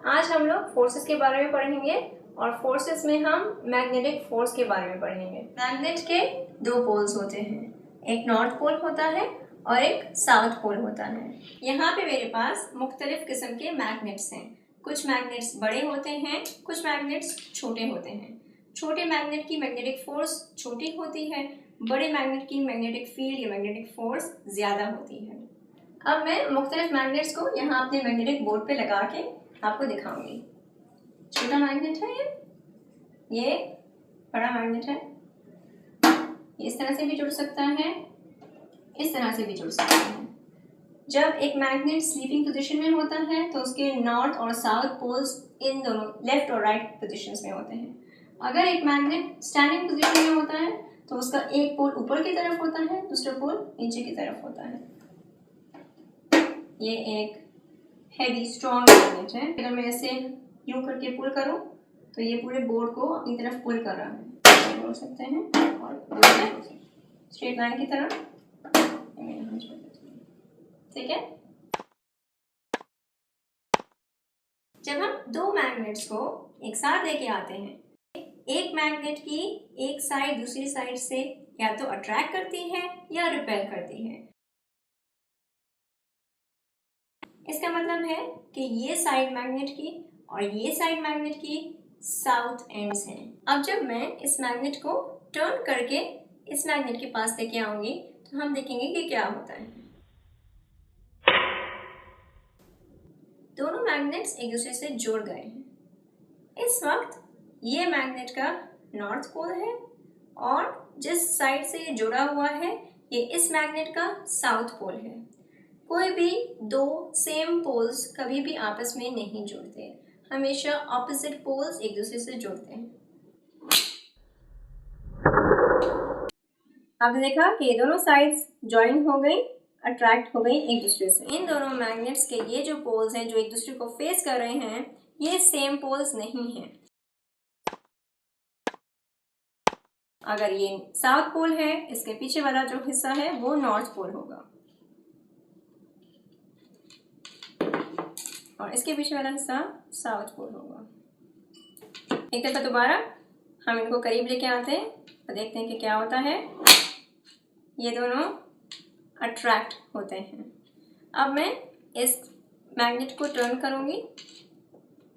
आज हम लोग फोर्सेस के बारे में पढ़ेंगे और फोर्सेस में हम मैग्नेटिक फोर्स के बारे में पढ़ेंगे। मैग्नेट के दो पोल्स होते हैं, एक नॉर्थ पोल होता है और एक साउथ पोल होता है। यहाँ पे मेरे पास मुख्तलिफ किस्म के मैग्नेट्स हैं। कुछ मैग्नेट्स बड़े होते हैं, कुछ मैग्नेट्स छोटे होते हैं। छोटे मैग्नेट की मैग्नेटिक फोर्स छोटी होती है, बड़े मैग्नेट की मैग्नेटिक फील्ड या मैग्नेटिक फोर्स ज़्यादा होती है। अब मैं मुख्तलिफ मैग्नेट्स को यहाँ अपने मैग्नेटिक बोर्ड पे लगा के आपको दिखाऊंगी। छोटा मैग्नेट है ये बड़ा मैग्नेट है। इस तरह से भी जुड़ सकता है, इस तरह से भी जुड़ सकता है। जब एक मैग्नेट स्लीपिंग पोजीशन में होता है तो उसके नॉर्थ और साउथ पोल्स इन दोनों लेफ्ट और राइट पोजीशंस में होते हैं। अगर एक मैग्नेट स्टैंडिंग पोजीशन में होता है तो उसका एक पोल ऊपर की तरफ होता है, दूसरा पोल नीचे की तरफ होता है। ये एक हैवी स्ट्रॉन्ग मैग्नेट है। अगर मैं इसे यूं करके पुल करूं तो ये पूरे बोर्ड को अपनी तरफ पुल कर रहा है। बोल सकते हैं और स्ट्रेट लाइन की तरह, ठीक है। जब हम दो मैग्नेट्स को एक साथ लेके आते हैं, एक मैग्नेट की एक साइड दूसरी साइड से या तो अट्रैक्ट करती है या रिपेल करती है। इसका मतलब है कि ये साइड मैग्नेट की और ये साइड मैग्नेट की साउथ एंड्स हैं। अब जब मैं इस मैग्नेट को टर्न करके इस मैग्नेट के पास लेके आऊंगी तो हम देखेंगे कि क्या होता है। दोनों मैग्नेट्स एक दूसरे से जुड़ गए हैं। इस वक्त ये मैग्नेट का नॉर्थ पोल है और जिस साइड से ये जुड़ा हुआ है ये इस मैग्नेट का साउथ पोल है। कोई भी दो सेम पोल्स कभी भी आपस में नहीं जुड़ते, हमेशा ऑपोजिट पोल्स एक दूसरे से जुड़ते हैं। आपने देखा कि ये दोनों साइड्स ज्वाइन हो गई, अट्रैक्ट हो गई एक दूसरे से। इन दोनों मैग्नेट्स के ये जो पोल्स हैं जो एक दूसरे को फेस कर रहे हैं, ये सेम पोल्स नहीं हैं। अगर ये साउथ पोल है, इसके पीछे वाला जो हिस्सा है वो नॉर्थ पोल होगा और इसके पीछे वाला हिस्सा साउथ पोल होगा। एक दफा दोबारा हम इनको करीब लेके आते हैं और देखते हैं कि क्या होता है। ये दोनों अट्रैक्ट होते हैं। अब मैं इस मैग्नेट को टर्न करूंगी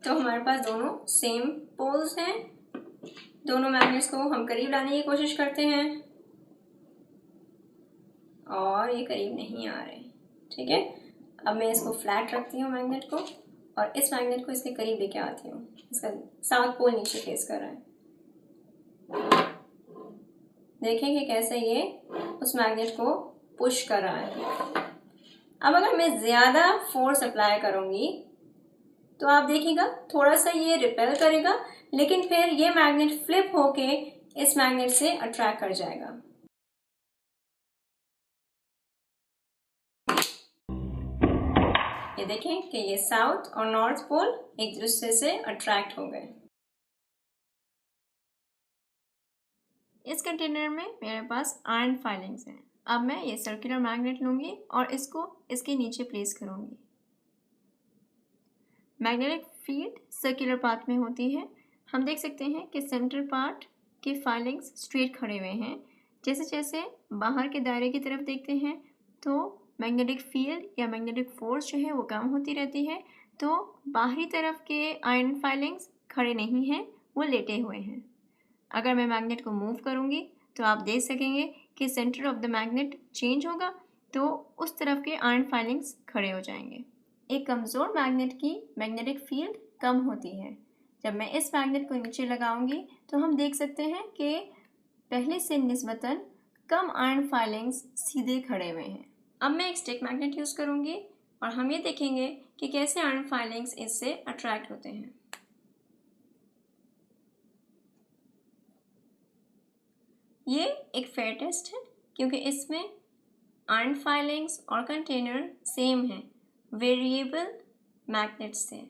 तो हमारे पास दोनों सेम पोल्स हैं। दोनों मैग्नेट्स को हम करीब लाने की कोशिश करते हैं और ये करीब नहीं आ रहे, ठीक है। अब मैं इसको फ्लैट रखती हूँ मैग्नेट को और इस मैग्नेट को इसके करीब लेके आती हूँ। इसका साउथ पोल नीचे फेस कर रहा है। देखें कि कैसे ये उस मैग्नेट को पुश कर रहा है। अब अगर मैं ज़्यादा फोर्स अप्लाई करूँगी तो आप देखिएगा थोड़ा सा ये रिपेल करेगा, लेकिन फिर ये मैग्नेट फ्लिप होके इस मैग्नेट से अट्रैक्ट कर जाएगा। ये देखें कि ये साउथ और नॉर्थ पोल एक दूसरे से अट्रैक्ट हो गए। इस कंटेनर में मेरे पास आयरन फाइलिंग्स हैं। अब मैं ये सर्कुलर मैग्नेट लूँगी और इसको इसके नीचे प्लेस करूँगी। मैग्नेटिक फील्ड सर्कुलर पाथ में होती है। हम देख सकते हैं कि सेंटर पार्ट के फाइलिंग्स स्ट्रेट खड़े हुए हैं। जैसे जैसे बाहर के दायरे की तरफ देखते हैं तो मैग्नेटिक फील्ड या मैग्नेटिक फोर्स जो है वो कम होती रहती है। तो बाहरी तरफ के आयरन फाइलिंग्स खड़े नहीं हैं, वो लेटे हुए हैं। अगर मैं मैग्नेट को मूव करूँगी तो आप देख सकेंगे कि centre of the magnet change होगा तो उस तरफ के आयरन फाइलिंग्स खड़े हो जाएंगे। एक कमज़ोर मैग्नेट की मैग्नेटिक फील्ड कम होती है। जब मैं इस मैग्नेट को नीचे लगाऊंगी तो हम देख सकते हैं कि पहले से निस्बतन कम आयरन फाइलिंग्स सीधे खड़े हुए हैं। अब मैं एक स्टिक मैग्नेट यूज़ करूँगी और हम ये देखेंगे कि कैसे आयरन फाइलिंग्स इससे अट्रैक्ट होते हैं। ये एक फेयर टेस्ट है क्योंकि इसमें आयरन फाइलिंग्स और कंटेनर सेम हैं, वेरिएबल मैग्नेट्स से।